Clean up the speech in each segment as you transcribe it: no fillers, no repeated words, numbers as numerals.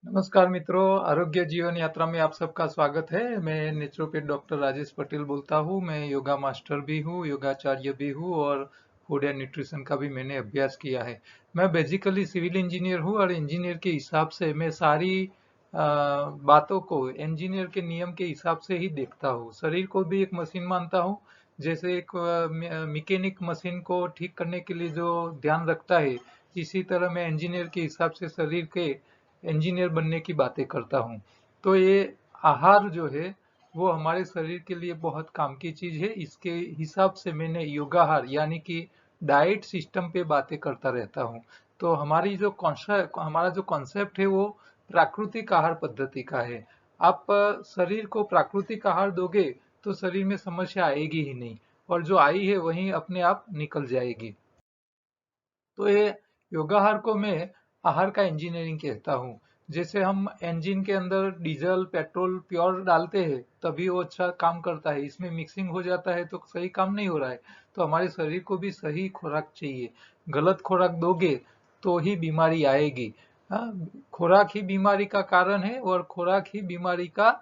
नमस्कार मित्रों, आरोग्य जीवन यात्रा में आप सबका स्वागत है। मैं नेचुरोपैथ डॉक्टर राजेश पटेल बोलता हूँ। मैं योगा मास्टर भी हूँ, योगाचार्य भी हूँ और फूड एंड न्यूट्रिशन का भी मैंने अभ्यास किया है। मैं बेसिकली सिविल इंजीनियर हूँ और इंजीनियर के हिसाब से मैं सारी बातों को इंजीनियर के नियम के हिसाब से ही देखता हूँ। शरीर को भी एक मशीन मानता हूँ। जैसे एक मैकेनिक मशीन को ठीक करने के लिए जो ध्यान रखता है, इसी तरह मैं इंजीनियर के हिसाब से शरीर के इंजीनियर बनने की बातें करता हूँ। तो ये आहार जो है वो हमारे शरीर के लिए बहुत काम की चीज है। इसके हिसाब से मैंने योगाहार यानी कि डाइट सिस्टम पे बातें करता रहता हूँ। तो हमारा जो कॉन्सेप्ट है वो प्राकृतिक आहार पद्धति का है। आप शरीर को प्राकृतिक आहार दोगे तो शरीर में समस्या आएगी ही नहीं, और जो आई है वही अपने आप निकल जाएगी। तो ये योगाहार को मैं आहार का इंजीनियरिंग कहता हूँ। जैसे हम इंजन के अंदर डीजल पेट्रोल प्योर डालते हैं तभी वो अच्छा काम करता है, इसमें मिक्सिंग हो जाता है तो सही काम नहीं हो रहा है। तो हमारे शरीर को भी सही खुराक चाहिए। गलत खुराक दोगे तो ही बीमारी आएगी। हाँ, खुराक ही बीमारी का कारण है और खुराक ही बीमारी का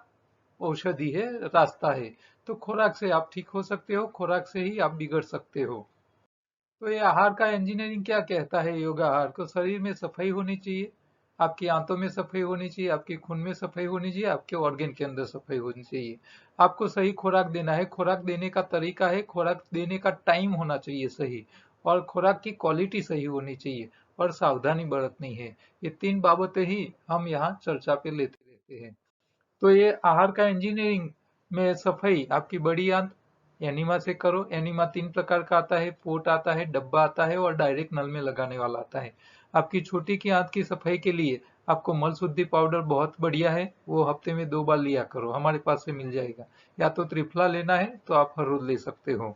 औषधि है, रास्ता है। तो खुराक से आप ठीक हो सकते हो, खुराक से ही आप बिगड़ सकते हो। तो ये आहार का इंजीनियरिंग क्या कहता है? योगा आहार को शरीर में सफाई होनी चाहिए। आपकी आंतों में सफाई होनी चाहिए, आपके खून में सफाई होनी चाहिए, आपके ऑर्गन के अंदर सफाई होनी चाहिए। आपको सही खुराक देना है। खुराक देने का तरीका है, खुराक देने का टाइम होना चाहिए सही, और खुराक की क्वालिटी सही होनी चाहिए, और सावधानी बरतनी है। ये तीन बाबतें ही हम यहाँ चर्चा पे लेते रहते हैं। तो ये आहार का इंजीनियरिंग में सफाई आपकी बड़ी आंत एनिमा से करो। एनिमा तीन प्रकार का आता है, पोट आता है, डब्बा आता है और डायरेक्ट नल में लगाने वाला आता है। आपकी छोटी की आंत की सफाई के लिए आपको मल शुद्धि पाउडर बहुत बढ़िया है, वो हफ्ते में 2 बार लिया करो, हमारे पास से मिल जाएगा। या तो त्रिफला लेना है तो आप हर रोज ले सकते हो।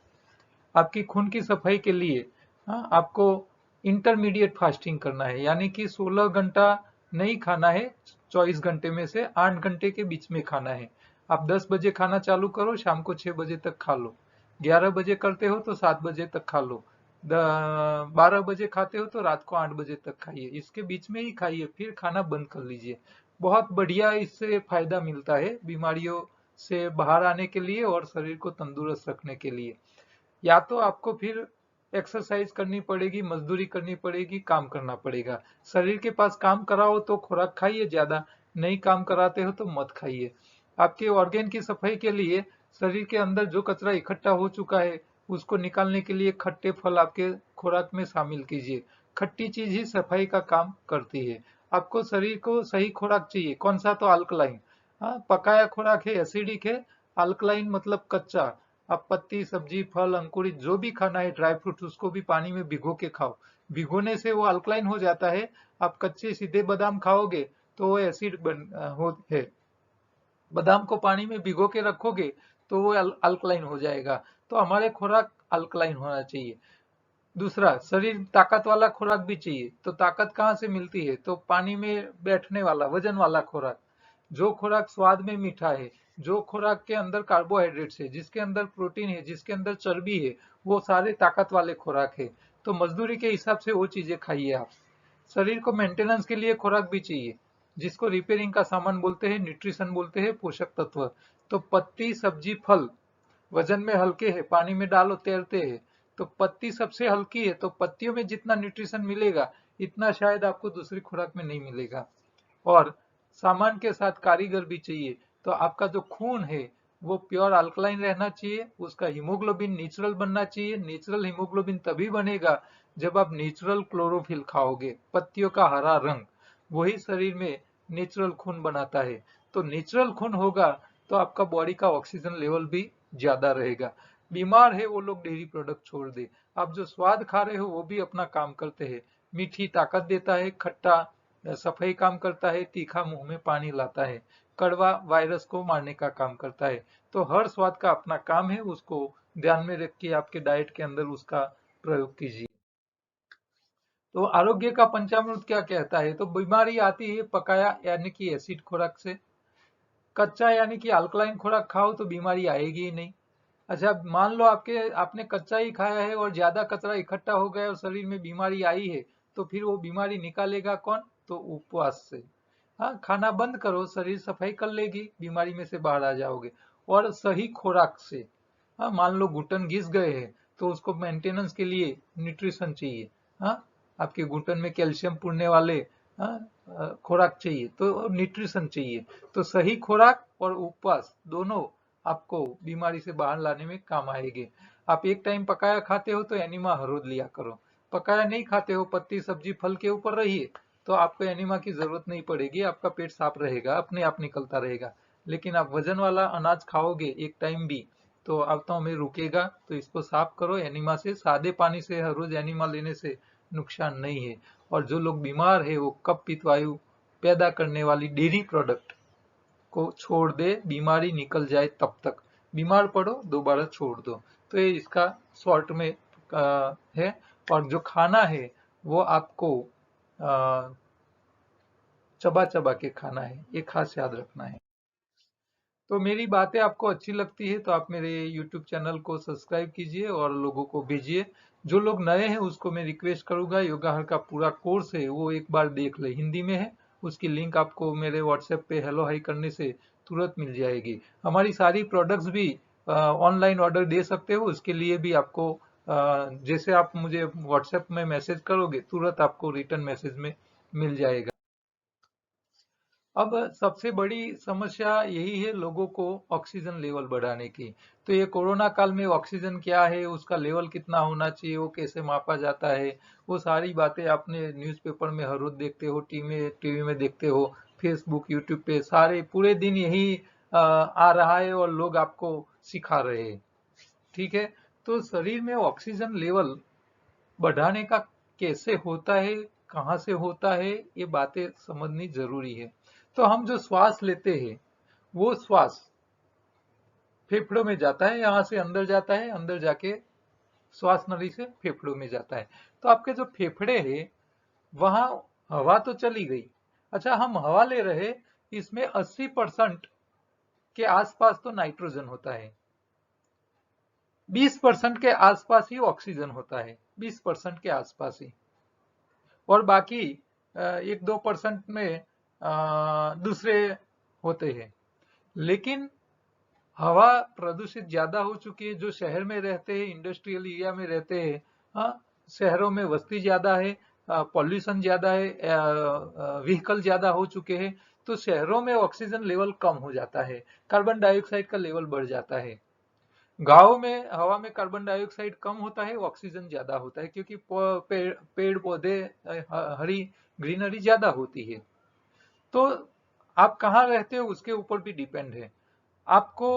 आपकी खून की सफाई के लिए आपको इंटरमीडिएट फास्टिंग करना है, यानी कि 16 घंटा नहीं खाना है। 24 घंटे में से 8 घंटे के बीच में खाना है। आप 10 बजे खाना चालू करो, शाम को 6 बजे तक खा लो। 11 बजे करते हो तो 7 बजे तक खा लो। 12 बजे खाते हो तो रात को 8 बजे तक खाइए। इसके बीच में ही खाइए, फिर खाना बंद कर लीजिए। बहुत बढ़िया इससे फायदा मिलता है बीमारियों से बाहर आने के लिए और शरीर को तंदुरुस्त रखने के लिए। या तो आपको फिर एक्सरसाइज करनी पड़ेगी, मजदूरी करनी पड़ेगी, काम करना पड़ेगा। शरीर के पास काम कराओ तो खुराक खाइए ज्यादा, नहीं काम कराते हो तो मत खाइए। आपके ऑर्गेन की सफाई के लिए शरीर के अंदर जो कचरा इकट्ठा हो चुका है उसको निकालने के लिए खट्टे फल आपके खुराक में शामिल कीजिए। खट्टी चीज ही सफाई का काम करती है। आपको शरीर को सही खुराक चाहिए, कौन सा? तो अल्कलाइन। हाँ, पकाया खुराक है एसिडिक है। अल्कलाइन मतलब कच्चा। आप पत्ती सब्जी फल अंकुरित जो भी खाना है, ड्राई फ्रूट, उसको भी पानी में भिगो के खाओ। भिगोने से वो अल्कलाइन हो जाता है। आप कच्चे सीधे बादाम खाओगे तो वो एसिड हो है। बादाम को पानी में भिगो के रखोगे तो वो अल्कलाइन हो जाएगा। तो हमारे खुराक अल्कलाइन होना चाहिए। दूसरा, शरीर ताकत वाला खुराक भी चाहिए। तो ताकत कहाँ से मिलती है? तो पानी में बैठने वाला वजन वाला खुराक। जो खुराक स्वाद में मीठा है, जो खुराक के अंदर कार्बोहाइड्रेट्स है, जिसके अंदर प्रोटीन है, जिसके अंदर चर्बी है, वो सारे ताकत वाले खुराक है। तो मजदूरी के हिसाब से वो चीजें खाइए आप। शरीर को मेंटेनेंस के लिए खुराक भी चाहिए, जिसको रिपेयरिंग का सामान बोलते हैं, न्यूट्रिशन बोलते हैं, पोषक तत्व। तो पत्ती सब्जी फल वजन में हल्के हैं, पानी में डालो तैरते हैं। तो पत्ती सबसे हल्की है, तो पत्तियों में जितना न्यूट्रिशन मिलेगा इतना शायद आपको दूसरी खुराक में नहीं मिलेगा। और सामान के साथ कारीगर भी चाहिए। तो आपका जो खून है वो प्योर अल्कलाइन रहना चाहिए, उसका हीमोग्लोबिन नेचुरल बनना चाहिए। नेचुरल हीमोग्लोबिन तभी बनेगा जब आप नेचुरल क्लोरोफिल खाओगे, पत्तियों का हरा रंग, वही शरीर में नेचुरल खून बनाता है। तो नेचुरल खून होगा तो आपका बॉडी का ऑक्सीजन लेवल भी ज्यादा रहेगा। बीमार है वो लोग डेयरी प्रोडक्ट छोड़ दे। आप जो स्वाद खा रहे हो वो भी अपना काम करते हैं। मीठी ताकत देता है, खट्टा सफाई काम करता है, तीखा मुंह में पानी लाता है, कड़वा वायरस को मारने का काम करता है। तो हर स्वाद का अपना काम है, उसको ध्यान में रख के आपके डाइट के अंदर उसका प्रयोग कीजिए। तो आरोग्य का पंचामृत क्या कहता है? तो बीमारी आती है पकाया यानी कि एसिड खुराक से। कच्चा यानी कि अल्कलाइन खुराक खाओ तो बीमारी आएगी ही नहीं। अच्छा, मान लो आपने कच्चा ही खाया है और ज्यादा कचरा इकट्ठा हो गया और शरीर में बीमारी आई है, तो फिर वो बीमारी निकालेगा कौन? तो उपवास से। हाँ, खाना बंद करो, शरीर सफाई कर लेगी, बीमारी में से बाहर आ जाओगे। और सही खुराक से, हाँ, मान लो घुटन घिस गए हैं तो उसको मेंटेनेंस के लिए न्यूट्रिशन चाहिए। हाँ, आपके घुटन में कैल्शियम पुरने वाले, हाँ, खुराक चाहिए, तो न्यूट्रिशन चाहिए। तो सही खुराक और उपवास दोनों आपको बीमारी से बाहर लाने में काम आएंगे। आप एक टाइम पकाया खाते हो तो एनिमा हर रोज लिया करो। पकाया नहीं खाते हो, पत्ती सब्जी फल के ऊपर रहिए, तो आपको एनिमा की जरूरत नहीं पड़ेगी, आपका पेट साफ रहेगा, अपने आप निकलता रहेगा। लेकिन आप वजन वाला अनाज खाओगे एक टाइम भी, तो अब में रुकेगा। तो इसको साफ करो एनिमा से। सादे पानी से हर रोज एनिमा लेने से नुकसान नहीं है। और जो लोग बीमार है वो कफ पित्त वायु पैदा करने वाली डेयरी प्रोडक्ट को छोड़ दे, बीमारी निकल जाए तब तक। बीमार पड़ो दोबारा छोड़ दो। तो ये इसका शॉर्ट में है। और जो खाना है वो आपको चबा चबा के खाना है, ये खास याद रखना है। तो मेरी बातें आपको अच्छी लगती है तो आप मेरे YouTube चैनल को सब्सक्राइब कीजिए और लोगों को भेजिए। जो लोग नए हैं उसको मैं रिक्वेस्ट करूंगा, योगा हर का पूरा कोर्स है वो एक बार देख ले, हिंदी में है। उसकी लिंक आपको मेरे व्हाट्सएप पे हेलो हाई करने से तुरंत मिल जाएगी। हमारी सारी प्रोडक्ट्स भी ऑनलाइन ऑर्डर दे सकते हो, उसके लिए भी आपको जैसे आप मुझे व्हाट्सएप में मैसेज करोगे तुरंत आपको रिटर्न मैसेज में मिल जाएगा। अब सबसे बड़ी समस्या यही है लोगों को ऑक्सीजन लेवल बढ़ाने की। तो ये कोरोना काल में ऑक्सीजन क्या है, उसका लेवल कितना होना चाहिए, वो कैसे मापा जाता है, वो सारी बातें आपने न्यूज़पेपर में हर रोज देखते हो, टीवी में देखते हो, फेसबुक यूट्यूब पे सारे पूरे दिन यही आ रहा है और लोग आपको सिखा रहे हैं। ठीक है। तो शरीर में ऑक्सीजन लेवल बढ़ाने का कैसे होता है, कहाँ से होता है, ये बातें समझनी जरूरी है। तो हम जो श्वास लेते हैं वो श्वास फेफड़ों में जाता है, यहाँ से अंदर जाता है, अंदर जाके श्वास नली से फेफड़ों में जाता है। तो आपके जो फेफड़े हैं वहां हवा तो चली गई। अच्छा, हम हवा ले रहे, इसमें 80% के आसपास तो नाइट्रोजन होता है, 20% के आसपास ही ऑक्सीजन होता है, 20% के आसपास ही। और बाकी 1-2% में दूसरे होते हैं। लेकिन हवा प्रदूषित ज्यादा हो चुकी है। जो शहर में रहते हैं, इंडस्ट्रियल एरिया में रहते हैं, हाँ, शहरों में वस्ती ज्यादा है, पॉल्यूशन ज्यादा है, व्हीकल ज्यादा हो चुके हैं। तो शहरों में ऑक्सीजन लेवल कम हो जाता है, कार्बन डाइऑक्साइड का लेवल बढ़ जाता है। गांव में हवा में कार्बन डाइऑक्साइड कम होता है, ऑक्सीजन ज्यादा होता है, क्योंकि पेड़ पौधे, हरी ग्रीनरी ज्यादा होती है। तो आप कहाँ रहते हो उसके ऊपर भी डिपेंड है। आपको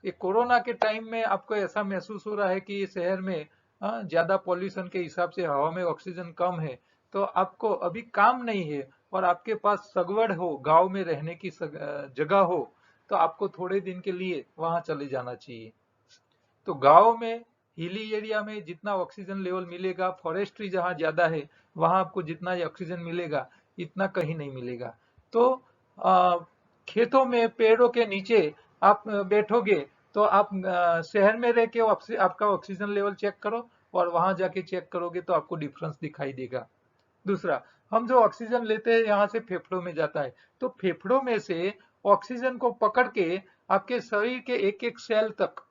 ये कोरोना के टाइम में आपको ऐसा महसूस हो रहा है कि ये शहर में ज्यादा पॉल्यूशन के हिसाब से हवा में ऑक्सीजन कम है, तो आपको अभी काम नहीं है और आपके पास सगवड़ हो, गांव में रहने की जगह हो, तो आपको थोड़े दिन के लिए वहां चले जाना चाहिए। तो गांव में, हिली एरिया में जितना ऑक्सीजन लेवल मिलेगा, फॉरेस्ट्री जहाँ ज्यादा है वहां आपको जितना ऑक्सीजन मिलेगा इतना कहीं नहीं मिलेगा। तो आ, खेतों में पेड़ों के नीचे आप बैठोगे तो आप शहर में रह के आपका ऑक्सीजन लेवल चेक करो और वहां जाके चेक करोगे तो आपको डिफरेंस दिखाई देगा। दूसरा, हम जो ऑक्सीजन लेते हैं यहाँ से फेफड़ों में जाता है, तो फेफड़ों में से ऑक्सीजन को पकड़ के आपके शरीर के एक एक सेल तक,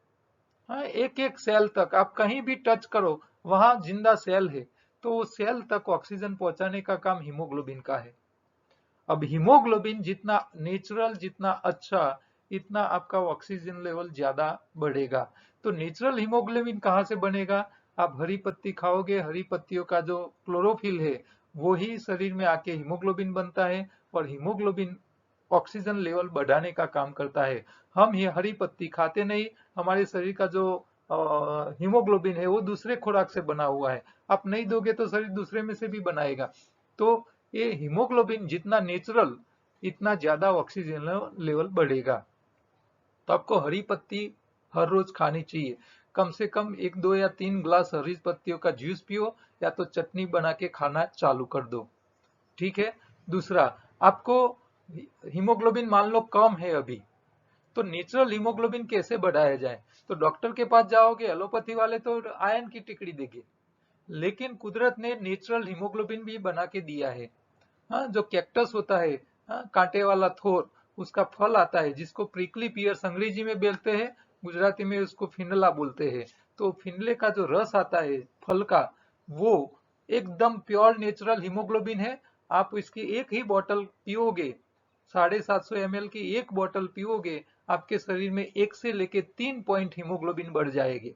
हाँ, एक एक सेल तक आप कहीं भी टच करो वहां जिंदा सेल है, तो वो सेल तक ऑक्सीजन पहुंचाने का काम हीमोग्लोबिन का है। अब हीमोग्लोबिन जितना नेचुरल, जितना अच्छा, इतना आपका ऑक्सीजन लेवल ज्यादा बढ़ेगा। तो नेचुरल हीमोग्लोबिन कहाँ से बनेगा? आप हरी पत्ती खाओगे, हरी पत्तियों का जो क्लोरोफिल है वो ही शरीर में आके हीमोग्लोबिन बनता है, और हीमोग्लोबिन ऑक्सीजन लेवल बढ़ाने का काम करता है। हम ये हरी पत्ती खाते नहीं, हमारे शरीर का जो हीमोग्लोबिन है वो दूसरे खुराक से बना हुआ है, आप नहीं दोगे तो शरीर दूसरे में से भी बनाएगा। तो ये हीमोग्लोबिन जितना नेचुरल, इतना ज्यादा ऑक्सीजन लेवल बढ़ेगा। तो आपको हरी पत्ती हर रोज खानी चाहिए। कम से कम 1, 2 या 3 ग्लास हरी पत्तियों का जूस पियो, या तो चटनी बना के खाना चालू कर दो। ठीक है। दूसरा, आपको हीमोग्लोबिन मान लो कम है अभी, तो नेचुरल हीमोग्लोबिन कैसे बढ़ाया जाए? तो डॉक्टर के पास जाओगे, एलोपैथी वाले तो आयरन की टिकड़ी देंगे, लेकिन कुदरत ने नेचुरल हीमोग्लोबिन भी बना के दिया है। हाँ, जो कैक्टस होता है, कांटे वाला थोर, उसका फल आता है जिसको प्रिकली पियर्स अंग्रेजी में बोलते हैं, गुजराती में उसको फिनला बोलते हैं। तो फिनले का जो रस आता है फल का, वो एकदम प्योर नेचुरल हीमोग्लोबिन है। आप इसकी एक ही बोतल पियोगे, 750 ml की एक बोतल पियोगे, आपके शरीर में 1 से लेके 3 पॉइंट हीमोग्लोबिन बढ़ जाएगी।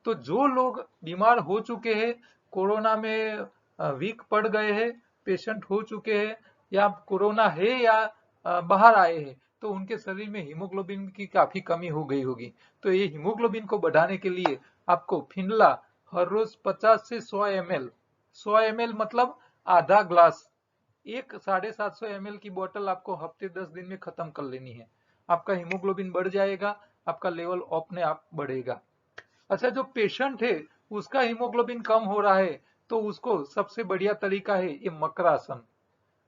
तो जो लोग बीमार हो चुके हैं, कोरोना में वीक पड़ गए हैं, पेशेंट हो चुके हैं, या कोरोना है या बाहर आए हैं, तो उनके शरीर में हीमोग्लोबिन की काफी कमी हो गई होगी। तो ये हीमोग्लोबिन को बढ़ाने के लिए आपको फिनला हर रोज 50 से 100 ml, 100 ml मतलब आधा ग्लास, एक 750 ml की बोतल आपको हफ्ते 10 दिन में खत्म कर लेनी है। आपका हीमोग्लोबिन बढ़ जाएगा, आपका लेवल अपने आप बढ़ेगा। अच्छा, जो पेशेंट है उसका हीमोग्लोबिन कम हो रहा है, तो उसको सबसे बढ़िया तरीका है ये मकरासन।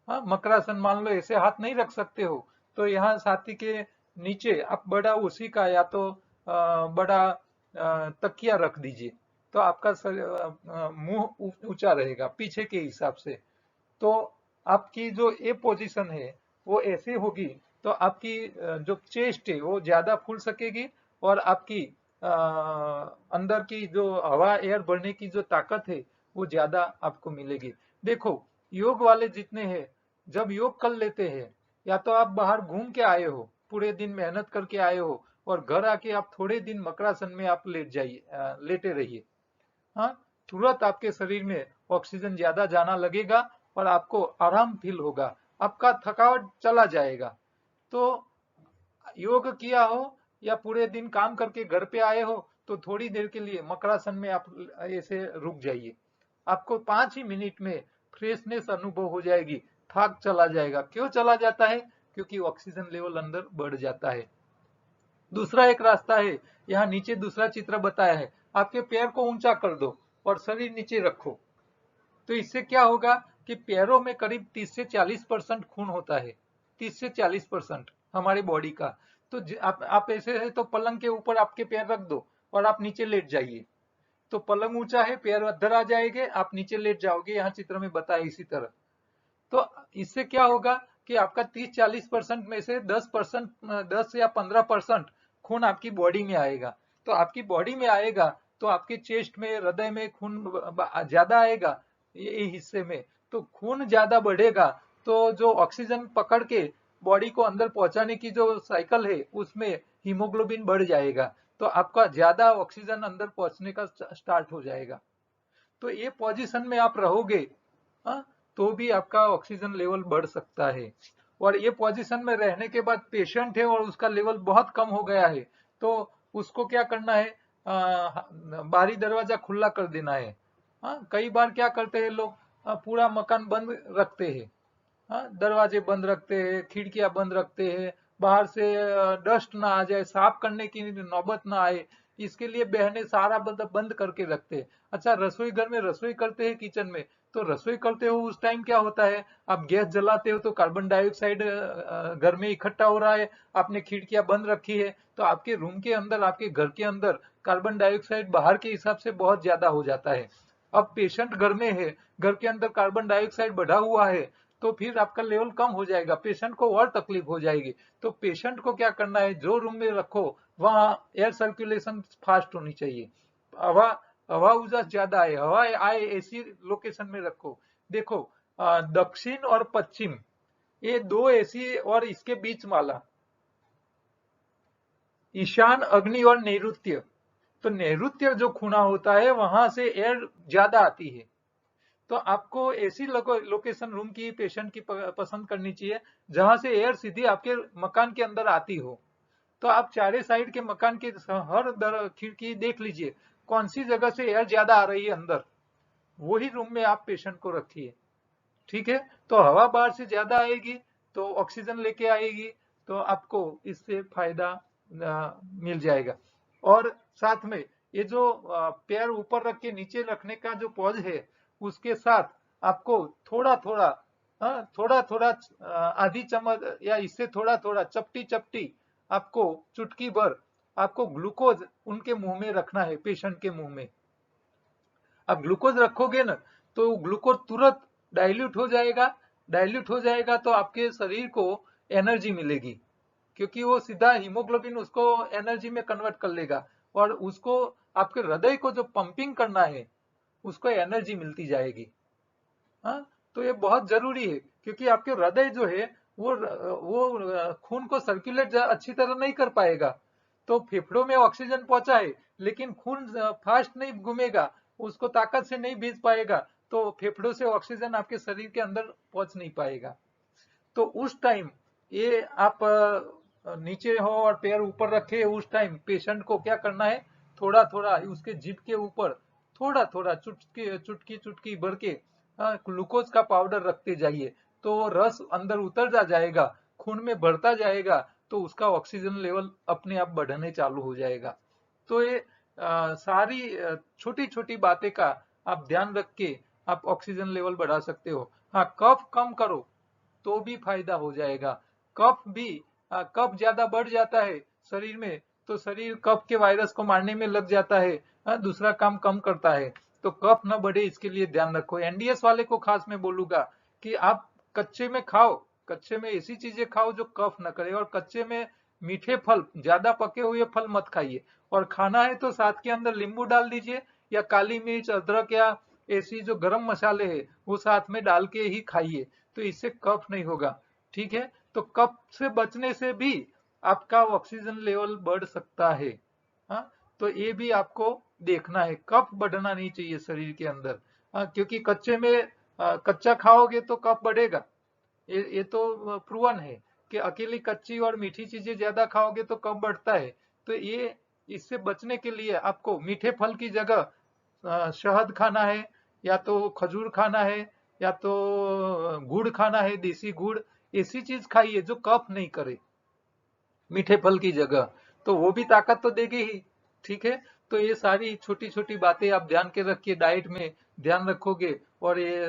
हाँ, मकरासन मान लो ऐसे हाथ नहीं रख सकते हो, तो यहाँ छाती के नीचे आप बड़ा उसी का या तो बड़ा तकिया रख दीजिए, तो आपका मुंह ऊंचा रहेगा पीछे के हिसाब से। तो आपकी जो ये पोजीशन है वो ऐसे होगी, तो आपकी जो चेस्ट है वो ज्यादा फूल सकेगी, और आपकी अंदर की जो हवा एयर भरने की जो ताकत है वो ज्यादा आपको मिलेगी। देखो, योग वाले जितने हैं, जब योग कर लेते हैं, या तो आप बाहर घूम के आए हो, पूरे दिन मेहनत करके आए हो, और घर आके आप थोड़े दिन मकरासन में आप लेट जाइए, लेटे रहिए। हाँ, तुरंत आपके शरीर में ऑक्सीजन ज्यादा जाना लगेगा, और आपको आराम फील होगा, आपका थकावट चला जाएगा। तो योग किया हो या पूरे दिन काम करके घर पे आए हो, तो थोड़ी देर के लिए मकरासन में आप ऐसे रुक जाइए, आपको 5 ही मिनट में फ्रेशनेस अनुभव हो जाएगी, थक चला जाएगा। क्यों चला जाता है? क्योंकि ऑक्सीजन लेवल अंदर बढ़ जाता है। दूसरा एक रास्ता है, यहाँ नीचे दूसरा चित्र बताया है, आपके पैर को ऊंचा कर दो और शरीर नीचे रखो। तो इससे क्या होगा कि पैरों में करीब 30 से 40% खून होता है, 30 से 40% हमारे बॉडी का। तो आप ऐसे है तो पलंग के ऊपर आपके पैर रख दो और आप नीचे लेट जाइए, तो पलंग ऊंचा है, पैर अधर आ जाएंगे, आप नीचे लेट जाओगे, यहाँ चित्र में बताया इसी तरह। तो इससे क्या होगा कि आपका 30-40% में से 10%, 10 या 15% खून आपकी बॉडी में आएगा। तो आपकी बॉडी में आएगा तो आपके चेस्ट में, हृदय में खून ज्यादा आएगा, ये हिस्से में। तो खून ज्यादा बढ़ेगा, तो जो ऑक्सीजन पकड़ के बॉडी को अंदर पहुंचाने की जो साइकिल है उसमें हीमोग्लोबिन बढ़ जाएगा, तो आपका ज्यादा ऑक्सीजन अंदर पहुंचने का स्टार्ट हो जाएगा। तो ये पोजीशन में आप रहोगे, हाँ, तो भी आपका ऑक्सीजन लेवल बढ़ सकता है। और ये पोजीशन में रहने के बाद पेशेंट है और उसका लेवल बहुत कम हो गया है, तो उसको क्या करना है, बाहरी दरवाजा खुला कर देना है। हाँ, कई बार क्या करते हैं लोग, पूरा मकान बंद रखते हैं, हाँ, दरवाजे बंद रखते हैं, खिड़कियां बंद रखते हैं, बाहर से डस्ट ना आ जाए, साफ करने की नौबत ना आए, इसके लिए बहने सारा बंद बंद करके रखते हैं। अच्छा, रसोई घर में रसोई करते हैं किचन में, तो रसोई करते हो उस टाइम क्या होता है, आप गैस जलाते हो तो कार्बन डाइऑक्साइड घर में इकट्ठा हो रहा है, आपने खिड़कियां बंद रखी है, तो आपके रूम के अंदर, आपके घर के अंदर कार्बन डाइऑक्साइड बाहर के हिसाब से बहुत ज्यादा हो जाता है। अब पेशेंट घर में है, घर के अंदर कार्बन डाइऑक्साइड बढ़ा हुआ है, तो फिर आपका लेवल कम हो जाएगा, पेशेंट को और तकलीफ हो जाएगी। तो पेशेंट को क्या करना है, जो रूम में रखो वहां एयर सर्कुलेशन फास्ट होनी चाहिए, हवा हवा उजास ज्यादा आए, हवा आए ऐसी लोकेशन में रखो। देखो, दक्षिण और पश्चिम, ये दो ऐसी, और इसके बीच माला, ईशान, अग्नि और नैऋत्य। तो नैऋत्य जो खूना होता है वहां से एयर ज्यादा आती है। तो आपको ऐसी लोकेशन रूम की पेशेंट की पसंद करनी चाहिए जहां से एयर सीधी आपके मकान के अंदर आती हो। तो आप चारे साइड के मकान के हर खिड़की देख लीजिए, कौन सी जगह से एयर ज्यादा आ रही है अंदर, वही रूम में आप पेशेंट को रखिए। ठीक है, तो हवा बाहर से ज्यादा आएगी तो ऑक्सीजन लेके आएगी, तो आपको इससे फायदा मिल जाएगा। और साथ में ये जो पैर ऊपर रख के नीचे रखने का जो पॉज है, उसके साथ आपको थोड़ा थोड़ा, थोड़ा थोड़ा, आधी चम्मच या इससे थोड़ा थोड़ा, चपटी चपटी, आपको चुटकी भर आपको ग्लूकोज उनके मुंह में रखना है, पेशेंट के मुंह में। आप ग्लूकोज रखोगे ना, तो ग्लूकोज तुरंत डाइल्यूट हो जाएगा, डाइल्यूट हो जाएगा तो आपके शरीर को एनर्जी मिलेगी, क्योंकि वो सीधा हीमोग्लोबिन उसको एनर्जी में कन्वर्ट कर लेगा, और उसको आपके हृदय को जो पंपिंग करना है उसको एनर्जी मिलती जाएगी। हाँ, तो ये बहुत जरूरी है, क्योंकि आपके हृदय जो है वो खून को सर्कुलेट अच्छी तरह नहीं कर पाएगा। तो फेफड़ों में ऑक्सीजन पहुंचा है, लेकिन खून फास्ट नहीं घूमेगा, उसको ताकत से नहीं भेज पाएगा, तो फेफड़ों से ऑक्सीजन आपके शरीर के अंदर पहुंच नहीं पाएगा। तो उस टाइम ये आप नीचे हो और पैर ऊपर रखे, उस टाइम पेशेंट को क्या करना है, थोड़ा थोड़ा उसके जीभ के ऊपर थोड़ा थोड़ा चुटकी चुटकी चुटकी भर के ग्लूकोज का पाउडर रखते जाइए, तो वो रस अंदर उतर जाएगा, खून में बढ़ता जाएगा, तो उसका ऑक्सीजन लेवल अपने आप बढ़ने चालू हो जाएगा। तो ये सारी छोटी छोटी बातें का आप ध्यान रख के आप ऑक्सीजन लेवल बढ़ा सकते हो। हाँ, कफ कम करो तो भी फायदा हो जाएगा। कफ भी कफ ज्यादा बढ़ जाता है शरीर में, तो शरीर कफ के वायरस को मारने में लग जाता है, दूसरा काम कम करता है। तो कफ न बढ़े इसके लिए ध्यान रखो। एनडीएस वाले को खास मैं बोलूंगा कि आप कच्चे में खाओ, कच्चे में ऐसी चीजें खाओ जो कफ न करे, और कच्चे में मीठे फल, ज्यादा पके हुए फल मत खाइए, और खाना है तो साथ के अंदर नींबू डाल दीजिए, या काली मिर्च अदरक या ऐसी जो गरम मसाले है वो साथ में डाल के ही खाइए, तो इससे कफ नहीं होगा। ठीक है, तो कफ से बचने से भी आपका ऑक्सीजन लेवल बढ़ सकता है। हाँ, तो ये भी आपको देखना है, कफ बढ़ना नहीं चाहिए शरीर के अंदर। हाँ, क्योंकि कच्चे में कच्चा खाओगे तो कफ बढ़ेगा, ये तो प्रूवन है कि अकेली कच्ची और मीठी चीजें ज्यादा खाओगे तो कफ बढ़ता है। तो ये इससे बचने के लिए आपको मीठे फल की जगह शहद खाना है, या तो खजूर खाना है, या तो गुड़ खाना है, देसी गुड़, ऐसी चीज खाइए जो कफ नहीं करे मीठे फल की जगह, तो वो भी ताकत तो देगी ही। ठीक है, तो ये सारी छोटी छोटी बातें आप ध्यान के रखिए, डाइट में ध्यान रखोगे, और ये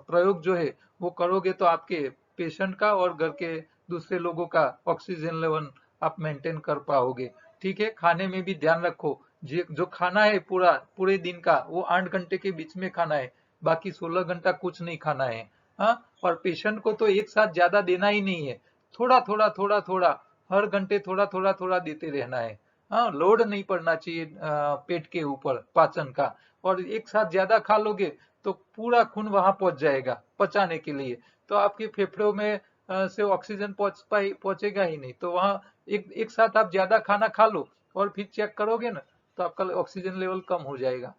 प्रयोग जो है वो करोगे, तो आपके पेशेंट का और घर के दूसरे लोगों का ऑक्सीजन लेवल आप मेंटेन कर पाओगे। ठीक है, खाने में भी ध्यान रखो, जो खाना है पूरे दिन का वो 8 घंटे के बीच में खाना है, बाकी 16 घंटा कुछ नहीं खाना है। हाँ, और पेशेंट को तो एक साथ ज्यादा देना ही नहीं है, थोड़ा थोड़ा थोड़ा थोड़ा हर घंटे थोड़ा थोड़ा थोड़ा देते रहना है। हाँ, लोड नहीं पड़ना चाहिए पेट के ऊपर पाचन का, और एक साथ ज्यादा खा लोगे तो पूरा खून वहां पहुंच जाएगा पचाने के लिए, तो आपके फेफड़ों में से ऑक्सीजन पहुंचेगा ही नहीं, तो वहां एक साथ आप ज्यादा खाना खा लो और फिर चेक करोगे ना, तो आपका ऑक्सीजन लेवल कम हो जाएगा।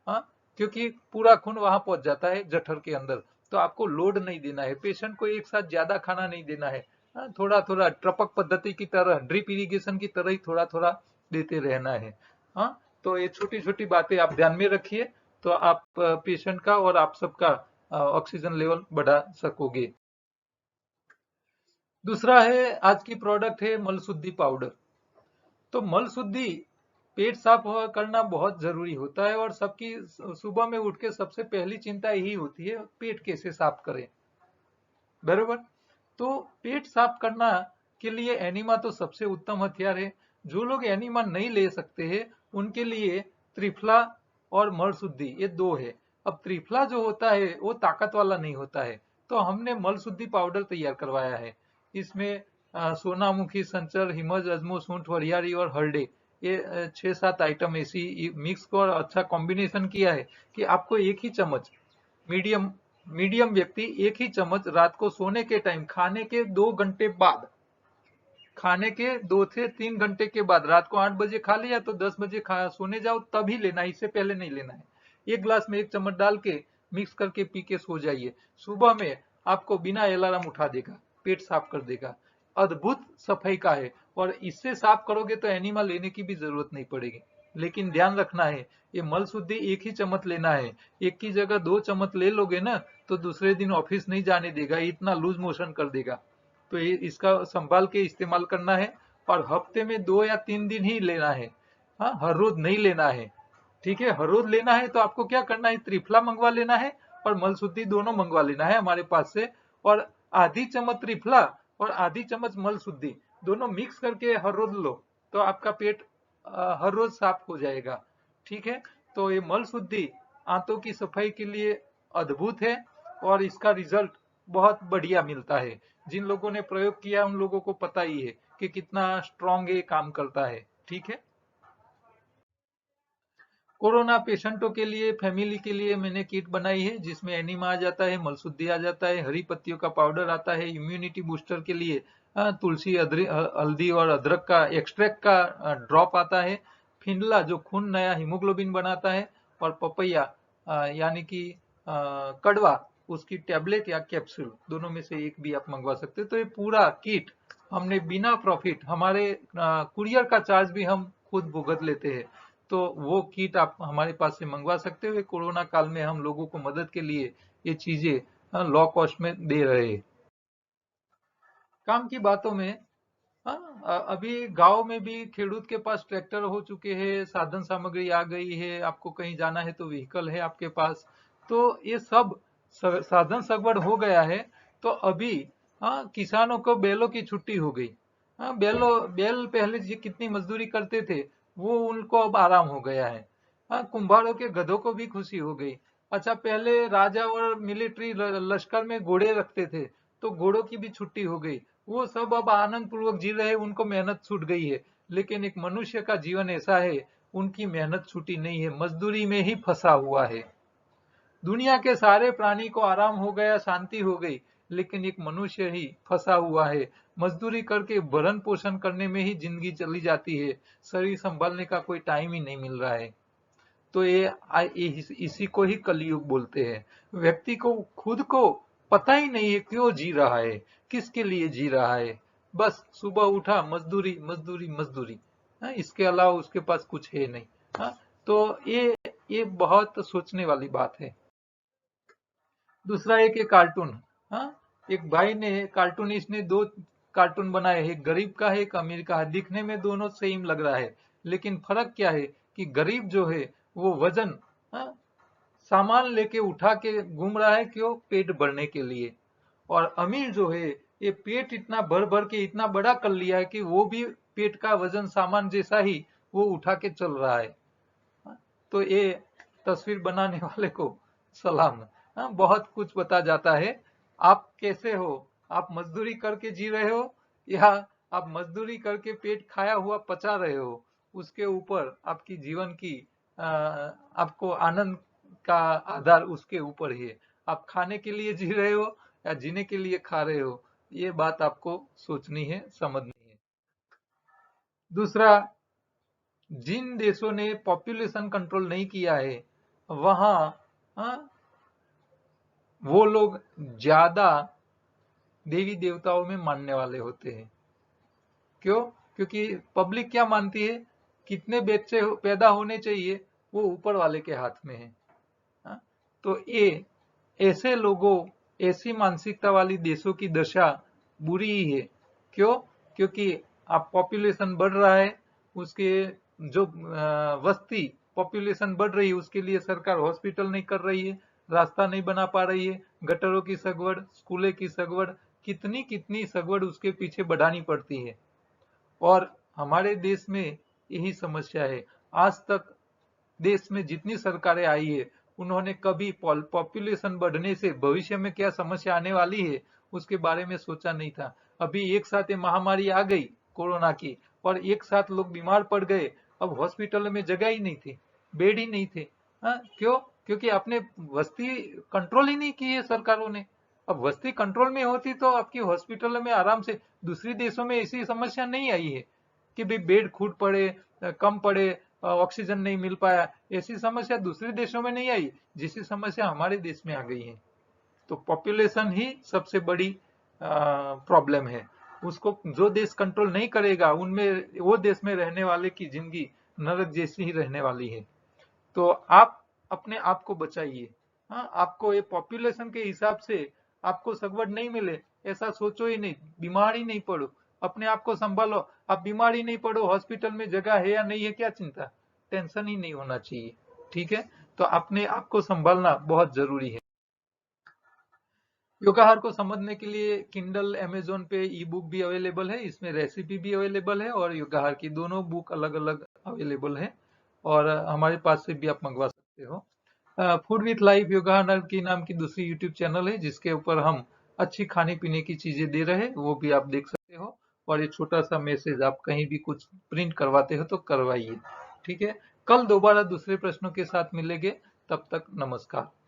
हाँ, क्योंकि पूरा खून वहां पहुंच जाता है जठर के अंदर, तो आपको लोड नहीं देना है, पेशेंट को एक साथ ज्यादा खाना नहीं देना है। हाँ, थोड़ा थोड़ा टपक पद्धति की तरह, ड्रिप इरिगेशन की तरह ही थोड़ा थोड़ा देते रहना है। हाँ, तो ये छोटी छोटी बातें आप ध्यान में रखिए, तो आप पेशेंट का और आप सबका ऑक्सीजन लेवल बढ़ा सकोगे। दूसरा है, आज की प्रोडक्ट है मल शुद्धि पाउडर। तो मल शुद्धि, पेट साफ करना बहुत जरूरी होता है, और सबकी सुबह में उठ के सबसे पहली चिंता यही होती है, पेट कैसे साफ करें, बरोबर। तो पेट साफ करना के लिए एनिमा तो सबसे उत्तम हथियार है। जो लोग एनिमा नहीं ले सकते हैं उनके लिए त्रिफला और मल शुद्धि, ये दो है। अब त्रिफला जो होता है वो ताकत वाला नहीं होता है, तो हमने मल शुद्धि पाउडर तैयार करवाया है। इसमें सोनामुखी, संचर, हिमज, अजमो, सूंठ, वरियारी और हरडे, ये 6-7 आइटम ऐसी मिक्स को और अच्छा कॉम्बिनेशन किया है कि आपको एक ही चम्मच, मीडियम मीडियम व्यक्ति एक ही चम्मच रात को सोने के टाइम, खाने के 2 घंटे बाद, खाने के 2 से 3 घंटे के बाद, रात को 8 बजे खा लिया तो 10 बजे सोने जाओ तभी लेना है, इससे पहले नहीं लेना है। एक ग्लास में एक चम्मच डाल के मिक्स करके पी के सो जाइए, सुबह में आपको बिना अलार्म उठा देगा, पेट साफ कर देगा, अद्भुत सफाई का है। और इससे साफ करोगे तो एनिमा लेने की भी जरूरत नहीं पड़ेगी। लेकिन ध्यान रखना है, ये मल शुद्धि एक ही चम्मच लेना है, एक की जगह 2 चम्मच ले लोगे ना तो दूसरे दिन ऑफिस नहीं जाने देगा, इतना लूज मोशन कर देगा। तो ये इसका संभाल के इस्तेमाल करना है, और हफ्ते में 2 या 3 दिन ही लेना है। हाँ, हर रोज नहीं लेना है। ठीक है, हर रोज लेना है तो आपको क्या करना है, त्रिफला मंगवा लेना है और मल शुद्धि दोनों मंगवा लेना है हमारे पास से, और आधी चम्मच त्रिफला और आधी चम्मच मल शुद्धि दोनों मिक्स करके हर रोज लो, तो आपका पेट हर रोज साफ हो जाएगा। ठीक है, तो ये मल शुद्धि आंतों की सफाई के लिए अद्भुत है, और इसका रिजल्ट बहुत बढ़िया मिलता है। जिन लोगों ने प्रयोग किया उन लोगों को पता ही है कि कितना स्ट्रांग ये काम करता है। ठीक है। कोरोना पेशेंटों के लिए, फैमिली के लिए मैंने किट बनाई है जिसमें एनिमा आ जाता है, मलसूद्धी आ जाता है, हरी पत्तियों का पाउडर आता है, इम्यूनिटी बूस्टर के लिए तुलसी, हल्दी और अदरक का एक्सट्रैक्ट का ड्रॉप आता है, फिंडला जो खून नया हीमोग्लोबिन बनाता है, और पपैया यानी कि कड़वा, उसकी टैबलेट या कैप्सूल दोनों में से एक भी आप मंगवा सकते हो। तो ये पूरा किट हमने बिना प्रॉफिट, हमारे कुरियर का चार्ज भी हम खुद भुगत लेते हैं। तो वो किट आप हमारे पास से मंगवा सकते हो। कोरोना काल में हम लोगों को मदद के लिए ये चीजें लो कॉस्ट में दे रहे हैं। काम की बातों में, अभी गांव में भी खेडूत के पास ट्रैक्टर हो चुके हैं, साधन सामग्री आ गई है, आपको कहीं जाना है तो व्हीकल है आपके पास। तो ये सब साधन सगवड़ हो गया है। तो अभी किसानों को बैलों की छुट्टी हो गई। बैल पहले कितनी मजदूरी करते थे, वो उनको अब आराम हो गया है। कुंभारों के गधों को भी खुशी हो गई। अच्छा, पहले राजा और मिलिट्री लश्कर में घोड़े रखते थे, तो घोड़ों की भी छुट्टी हो गई। वो सब अब आनंद पूर्वक जी रहे हैं, उनको मेहनत छूट गई है। लेकिन एक मनुष्य का जीवन ऐसा है, उनकी मेहनत छूटी नहीं है, मजदूरी में ही फंसा हुआ है। दुनिया के सारे प्राणी को आराम हो गया, शांति हो गई, लेकिन एक मनुष्य ही फंसा हुआ है। मजदूरी करके भरण पोषण करने में ही जिंदगी चली जाती है, शरीर संभालने का कोई टाइम ही नहीं मिल रहा है। तो इसी को ही कलयुग बोलते हैं। व्यक्ति को खुद को पता ही नहीं है क्यों जी रहा है, किसके लिए जी रहा है। बस सुबह उठा, मजदूरी मजदूरी मजदूरी। इसके अलावा उसके पास कुछ है नहीं। हाँ, तो ये बहुत सोचने वाली बात है। दूसरा एक कार्टून। हाँ, एक भाई ने, कार्टूनिस्ट ने दो कार्टून बनाए हैं, एक गरीब का है, एक अमीर का है। दिखने में दोनों सेम लग रहा है, लेकिन फर्क क्या है कि गरीब जो है वो वजन, हाँ, सामान लेके उठा के घूम रहा है, क्यों? पेट भरने के लिए। और अमीर जो है, ये पेट इतना भर भर के इतना बड़ा कर लिया है कि वो भी पेट का वजन सामान जैसा ही वो उठा के चल रहा है। तो ये तस्वीर बनाने वाले को सलाम। बहुत कुछ बता जाता है। आप कैसे हो? आप मजदूरी करके जी रहे हो, या आप मजदूरी करके पेट खाया हुआ पचा रहे हो? उसके ऊपर आपकी जीवन की आपको आनंद का आधार उसके ऊपर ही है। आप खाने के लिए जी रहे हो या जीने के लिए खा रहे हो? ये बात आपको सोचनी है, समझनी है। दूसरा, जिन देशों ने पॉपुलेशन कंट्रोल नहीं किया है, वहां वो लोग ज्यादा देवी देवताओं में मानने वाले होते हैं। क्यों? क्योंकि पब्लिक क्या मानती है, कितने बच्चे पैदा होने चाहिए वो ऊपर वाले के हाथ में है। हाँ? तो ये ऐसे लोगों, ऐसी मानसिकता वाली देशों की दशा बुरी ही है। क्यों? क्योंकि अब पॉपुलेशन बढ़ रहा है, उसके जो वस्ती पॉपुलेशन बढ़ रही है, उसके लिए सरकार हॉस्पिटल नहीं कर रही है, रास्ता नहीं बना पा रही है, गटरों की सगवड़, स्कूलों की सगवड़, कितनी कितनी सगवड़ उसके पीछे बढ़ानी पड़ती है। और हमारे देश में यही समस्या है। आज तक देश में जितनी सरकारें आई है, उन्होंने कभी पॉपुलेशन बढ़ने से भविष्य में क्या समस्या आने वाली है उसके बारे में सोचा नहीं था। अभी एक साथ ये महामारी आ गई कोरोना की, और एक साथ लोग बीमार पड़ गए। अब हॉस्पिटल में जगह ही नहीं थी, बेड ही नहीं थे। हाँ, क्यों? क्योंकि आपने वस्ती कंट्रोल ही नहीं की है सरकारों ने। अब वस्ती कंट्रोल में होती तो आपकी हॉस्पिटल में आराम से, दूसरी देशों में ऐसी समस्या नहीं आई है कि भाई बेड खूट पड़े, कम पड़े, ऑक्सीजन नहीं मिल पाया। ऐसी समस्या दूसरे देशों में नहीं आई, जिसकी समस्या हमारे देश में आ गई है। तो पॉपुलेशन ही सबसे बड़ी प्रॉब्लम है। उसको जो देश कंट्रोल नहीं करेगा, उनमें वो देश में रहने वाले की जिंदगी नरक जैसी ही रहने वाली है। तो आप अपने आप को बचाइए। हाँ, आपको ये पॉपुलेशन के हिसाब से आपको सगवड़ नहीं मिले ऐसा सोचो ही नहीं, बीमार ही नहीं पड़ो, अपने आप को संभालो। आप बीमार ही नहीं पड़ो, हॉस्पिटल में जगह है या नहीं है, क्या चिंता, टेंशन ही नहीं होना चाहिए। ठीक है। तो अपने आप को संभालना बहुत जरूरी है। योगाहार को समझने के लिए किंडल, अमेजोन पे ई बुक भी अवेलेबल है, इसमें रेसिपी भी अवेलेबल है, और योगाहार की दोनों बुक अलग अलग अवेलेबल है। और हमारे पास से भी आप मंगवा सकते हो। फूड विथ लाइफ योगाहार की नाम की दूसरी यूट्यूब चैनल है, जिसके ऊपर हम अच्छी खाने पीने की चीजें दे रहे, वो भी आप देख सकते हो। और ये छोटा सा मैसेज आप कहीं भी कुछ प्रिंट करवाते हो तो करवाइए। ठीक है, कल दोबारा दूसरे प्रश्नों के साथ मिलेंगे। तब तक नमस्कार।